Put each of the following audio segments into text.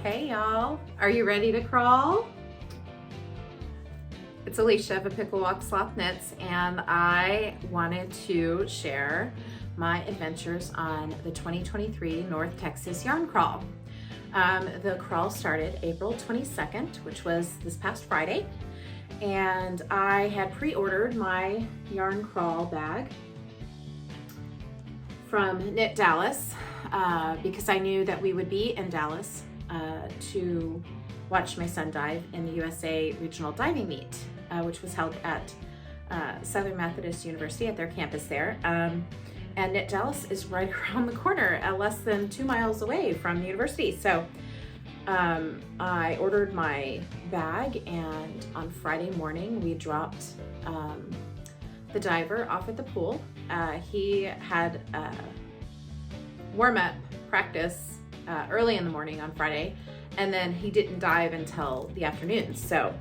Hey y'all, are you ready to crawl? It's Alicia of A Pickle Walk Sloth Knits, and I wanted to share my adventures on the 2023 North Texas Yarn Crawl. The crawl started April 22nd, which was this past Friday, and I had pre-ordered my yarn crawl bag from Knit Dallas because I knew that we would be in Dallas to watch my son dive in the USA Regional Diving Meet, which was held at Southern Methodist University at their campus there. And Knit Dallas is right around the corner, less than 2 miles away from the university. So I ordered my bag, and on Friday morning we dropped the diver off at the pool. He had warm-up practice early in the morning on Friday, and then he didn't dive until the afternoon. So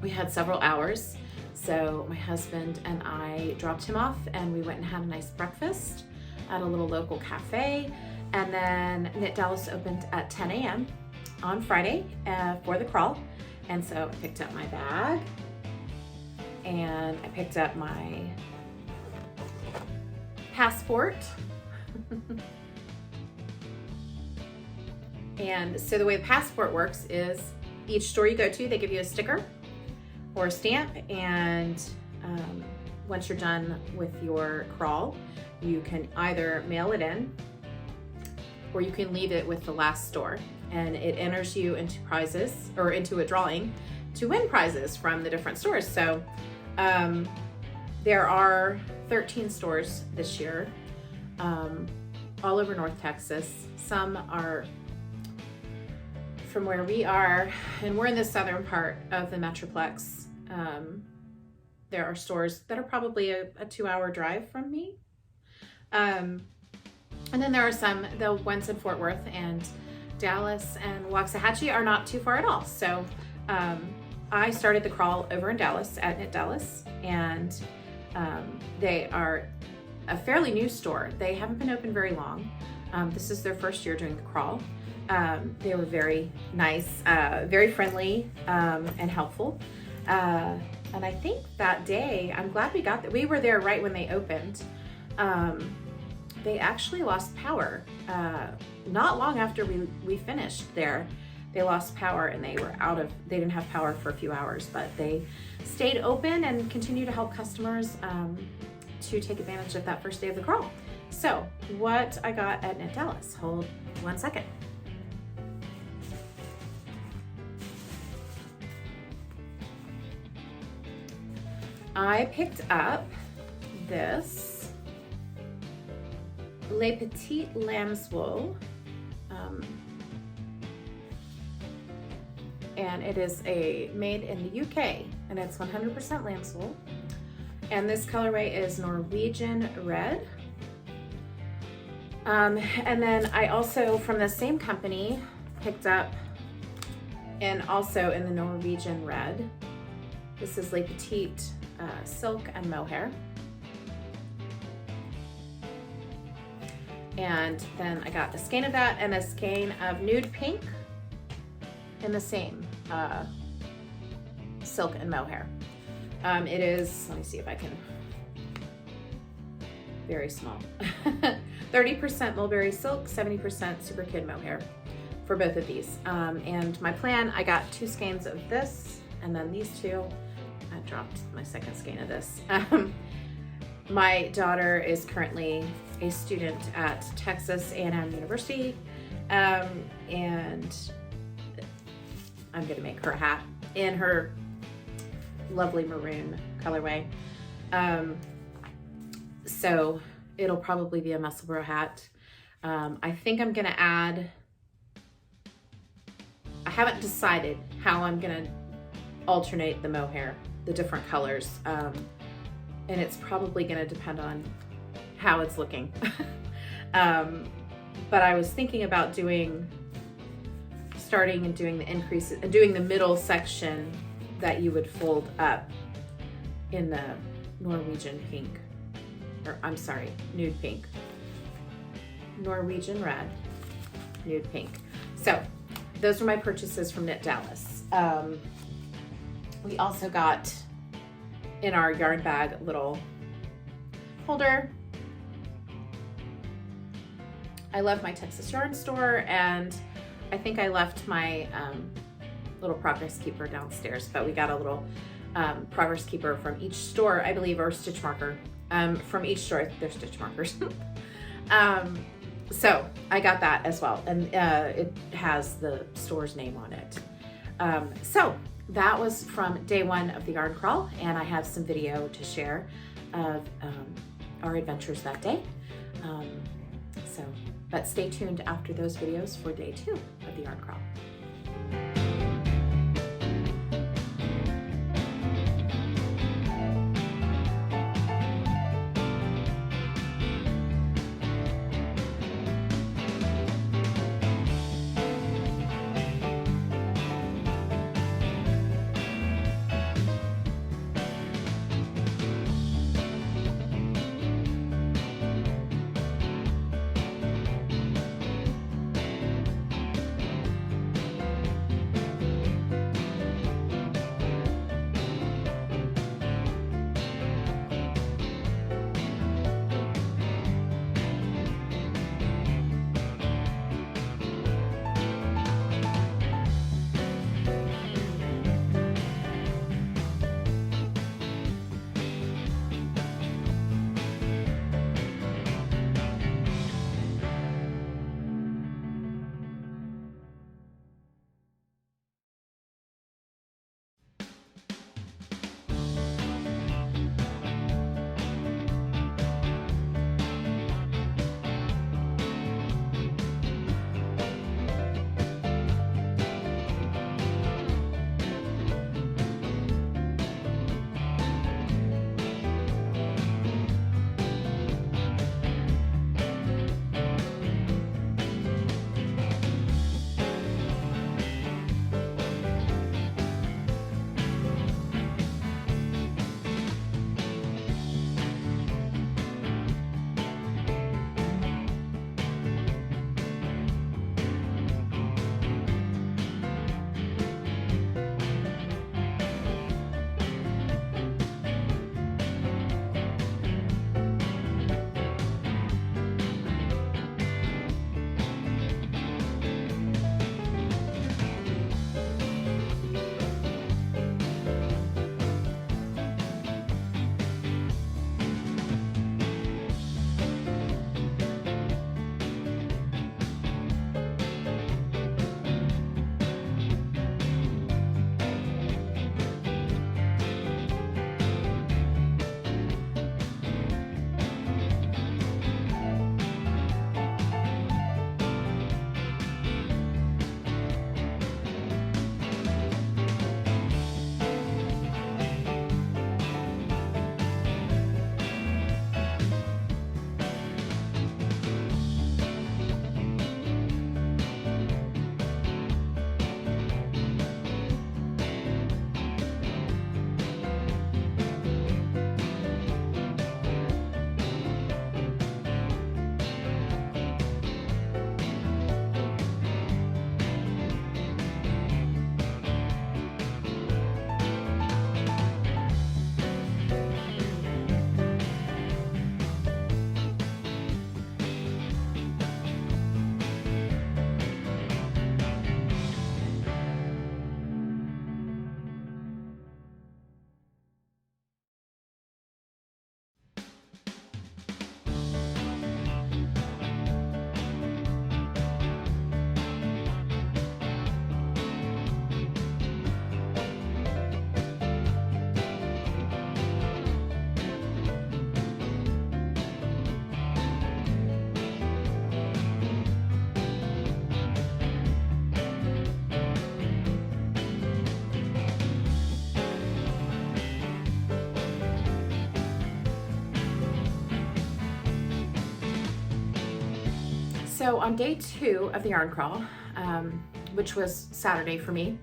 we had several hours. So my husband and I dropped him off, and we went and had a nice breakfast at a little local cafe. And then Knit Dallas opened at 10 a.m. on Friday for the crawl. And so I picked up my bag, and I picked up my passport. And so the way the passport works is each store you go to, they give you a sticker or a stamp, and once you're done with your crawl, you can either mail it in or you can leave it with the last store, and it enters you into prizes or into a drawing to win prizes from the different stores. So there are 13 stores this year all over North Texas. Some are from where we are, and we're in the southern part of the Metroplex. There are stores that are probably a 2-hour drive from me. And then there are some, the ones in Fort Worth and Dallas and Waxahachie are not too far at all. So I started the crawl over in Dallas at Knit Dallas, and they are a fairly new store. They haven't been open very long. This is their first year doing the crawl. They were very nice, very friendly, and helpful. And I think that day, I'm glad we got that. We were there right when they opened. They actually lost power. Not long after we finished there, they lost power, and they didn't have power for a few hours, but they stayed open and continued to help customers to take advantage of that first day of the crawl. So what I got at Knit Dallas, hold 1 second. I picked up this Les Petites Lambs wool, and it is made in the UK, and it's 100% lamb's wool. And this colorway is Norwegian Red. And then I also, from the same company, picked up, and also in the Norwegian Red, this is Les Petites silk and mohair. And then I got a skein of that and a skein of nude pink in the same silk and mohair. It is, let me see if I can, very small. 30% mulberry silk, 70% super kid mohair for both of these. And my plan, I got 2 skeins of this, and then these 2. I dropped my second skein of this. My daughter is currently a student at Texas A&M University, and I'm gonna make her a hat in her lovely maroon colorway. So it'll probably be a Musselburgh hat. I think I'm gonna add, I haven't decided how I'm gonna alternate the mohair, the different colors, and it's probably going to depend on how it's looking. But I was thinking about starting and doing the increases, doing the middle section that you would fold up in the Norwegian pink, or I'm sorry, nude pink. Norwegian Red, nude pink. So those were my purchases from Knit Dallas. We also got in our yarn bag a little holder. I love my Texas yarn store, and I think I left my little progress keeper downstairs, but we got a little progress keeper from each store, I believe, or stitch marker from each store. They're stitch markers. So I got that as well, and it has the store's name on it. So that was from day one of the yarn crawl, and I have some video to share of our adventures that day. But stay tuned after those videos for day 2 of the yarn crawl. So on day 2 of the yarn crawl, which was Saturday for me,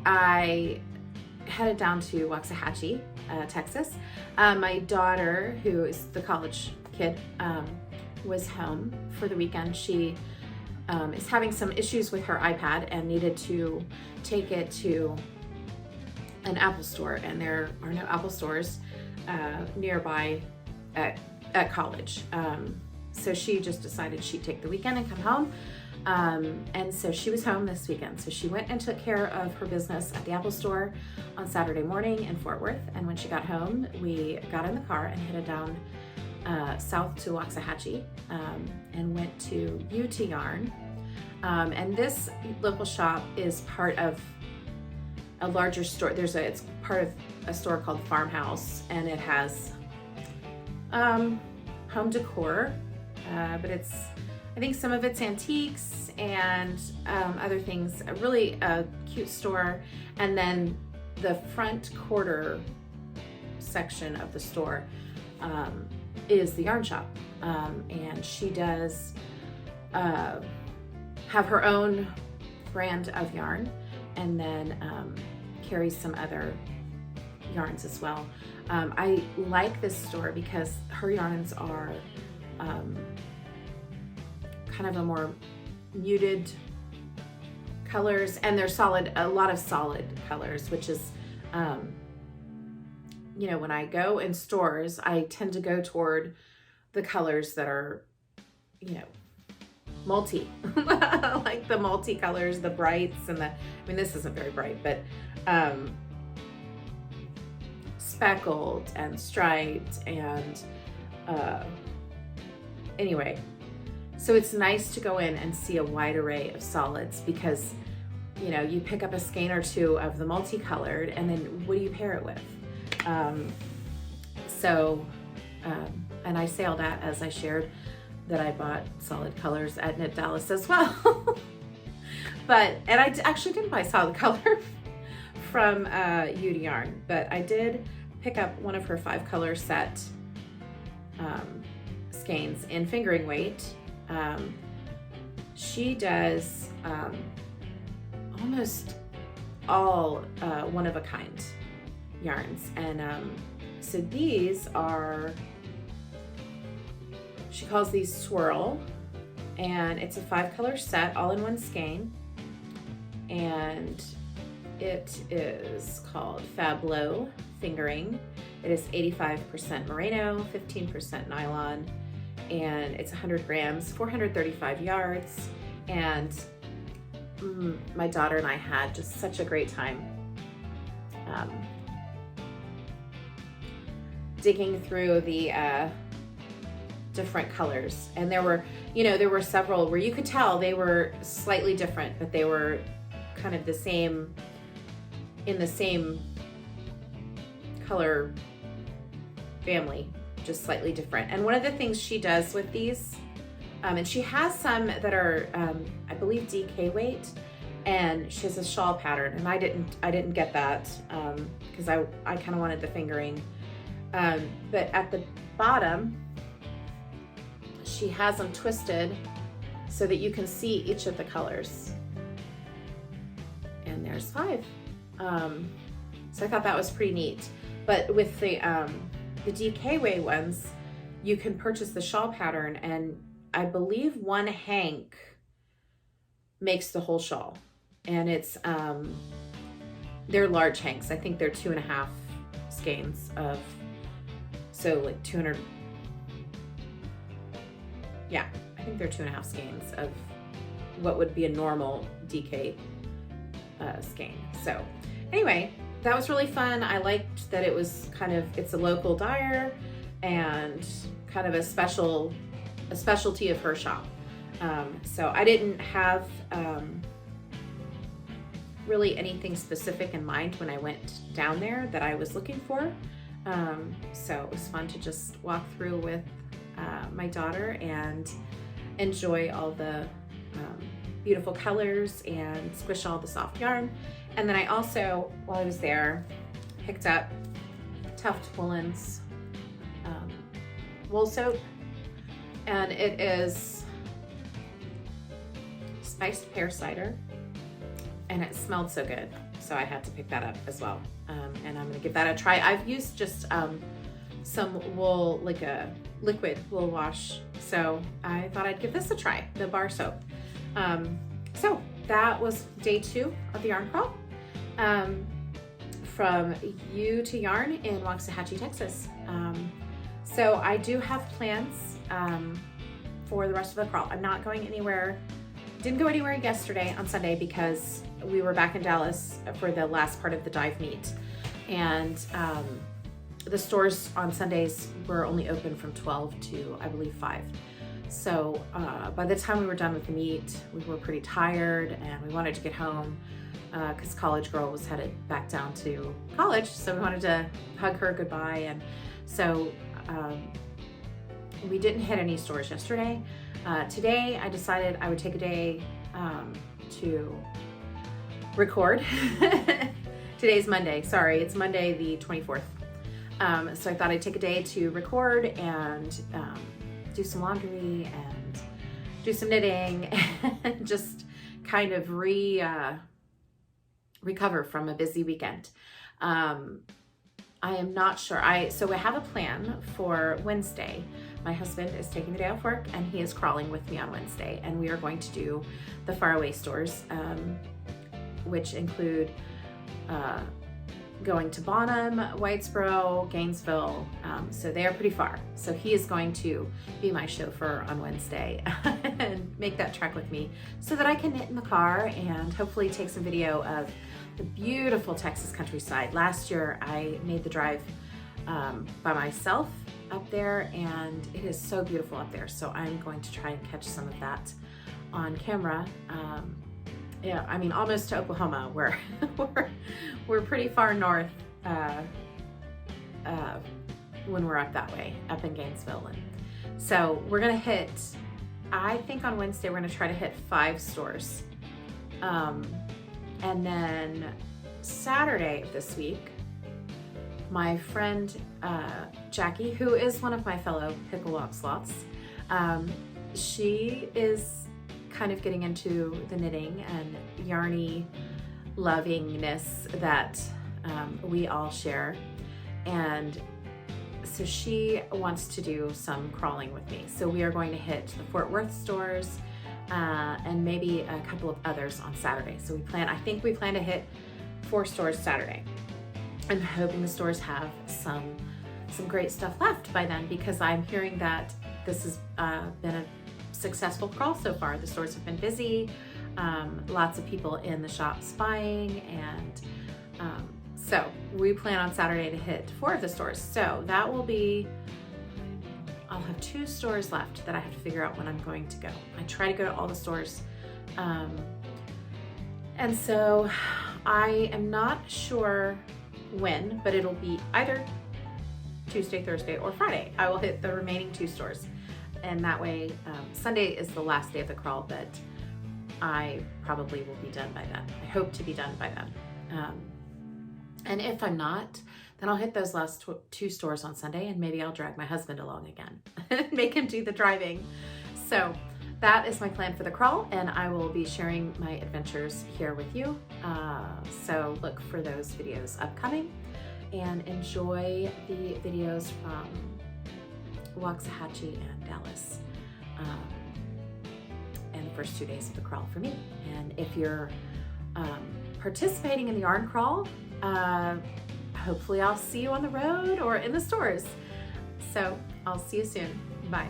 I headed down to Waxahachie, Texas. My daughter, who is the college kid, was home for the weekend. She is having some issues with her iPad and needed to take it to an Apple store, and there are no Apple stores nearby at college. So she just decided she'd take the weekend and come home. And so she was home this weekend. So she went and took care of her business at the Apple store on Saturday morning in Fort Worth. And when she got home, we got in the car and headed down south to Waxahachie and went to UT Yarn. And this local shop is part of a larger store. It's part of a store called Farmhouse, and it has home decor, but I think some of it's antiques and other things. Really a cute store. And then the front quarter section of the store is the yarn shop, and she does have her own brand of yarn, and then carries some other yarns as well. I like this store because her yarns are kind of a more muted colors, and they're solid, a lot of solid colors, which is, you know, when I go in stores, I tend to go toward the colors that are, you know, multi, like the multi-colors, the brights, and I mean, this isn't very bright, but speckled and striped, and anyway, so it's nice to go in and see a wide array of solids, because, you know, you pick up a skein or two of the multicolored, and then what do you pair it with? And I say all that as I shared that I bought solid colors at Knit Dallas as well. And I actually didn't buy solid color from UT Yarn, but I did pick up one of her 5-color set skeins in fingering weight. She does almost all one-of-a-kind yarns, and so these are, she calls these swirl, and it's a 5-color set all in one skein, and it is called Fablo Fingering. It is 85% merino, 15% nylon, and it's 100 grams, 435 yards, and my daughter and I had just such a great time digging through the different colors. And there were, you know, there were several where you could tell they were slightly different, but they were kind of the same, in the same color family, just slightly different. And one of the things she does with these, and she has some that are, I believe, DK weight, and she has a shawl pattern, and I didn't get that because I kind of wanted the fingering. But at the bottom, she has them twisted so that you can see each of the colors. And there's 5. So I thought that was pretty neat. But with the DK weight ones, you can purchase the shawl pattern, and I believe one hank makes the whole shawl. And it's, they're large hanks. I think they're 2.5 skeins of, so like 200, yeah, I think they're 2.5 skeins of what would be a normal DK skein. So anyway, that was really fun. I liked that it was kind of, it's a local dyer and kind of a specialty of her shop. So I didn't have really anything specific in mind when I went down there that I was looking for. So it was fun to just walk through with my daughter and enjoy all the beautiful colors and squish all the soft yarn. And then I also, while I was there, picked up Tuft Woolen's wool soap, and it is spiced pear cider, and it smelled so good, so I had to pick that up as well. And I'm gonna give that a try. I've used just some wool, like a liquid wool wash, so I thought I'd give this a try, the bar soap. So that was day 2 of the yarn crawl. From U to Yarn in Waxahachie, Texas. So I do have plans for the rest of the crawl. I'm not going anywhere. Didn't go anywhere yesterday on Sunday because we were back in Dallas for the last part of the dive meet. And the stores on Sundays were only open from 12 to, I believe, 5. So by the time we were done with the meet, we were pretty tired and we wanted to get home because college girl was headed back down to college. So we wanted to hug her goodbye. And so we didn't hit any stores yesterday. Today I decided I would take a day to record. Today's Monday, sorry, it's Monday the 24th. So I thought I'd take a day to record and do some laundry and do some knitting and just kind of recover from a busy weekend. I am not sure. So I have a plan for Wednesday. My husband is taking the day off work and he is crawling with me on Wednesday, and we are going to do the faraway stores, which include going to Bonham, Whitesboro, Gainesville. So they are pretty far. So he is going to be my chauffeur on Wednesday and make that trek with me so that I can knit in the car and hopefully take some video of the beautiful Texas countryside. Last year I made the drive by myself up there, and it is so beautiful up there. So I'm going to try and catch some of that on camera. Yeah, I mean, almost to Oklahoma, where we're pretty far north when we're up that way, up in Gainesville. And so we're gonna hit, I think on Wednesday, we're gonna try to hit 5 stores. And then Saturday of this week, my friend Jackie, who is one of my fellow Picklewalk sloths, she is kind of getting into the knitting and yarny lovingness that we all share. And so she wants to do some crawling with me. So we are going to hit the Fort Worth stores and maybe a couple of others on Saturday. So I think we plan to hit 4 stores Saturday. I'm hoping the stores have some great stuff left by then, because I'm hearing that this has been a successful crawl so far. The stores have been busy, lots of people in the shops buying, and so we plan on Saturday to hit 4 of the stores. So that will be, I'll have 2 stores left that I have to figure out when I'm going to go. I try to go to all the stores. And so I am not sure when, but it'll be either Tuesday, Thursday, or Friday. I will hit the remaining 2 stores. And that way, Sunday is the last day of the crawl, but I probably will be done by then. I hope to be done by then. And if I'm not, then I'll hit those last 2 stores on Sunday, and maybe I'll drag my husband along again and make him do the driving. So that is my plan for the crawl, and I will be sharing my adventures here with you. So look for those videos upcoming, and enjoy the videos from Waxahachie and Dallas, and the first 2 days of the crawl for me. And if you're participating in the yarn crawl, hopefully I'll see you on the road or in the stores. So I'll see you soon. Bye.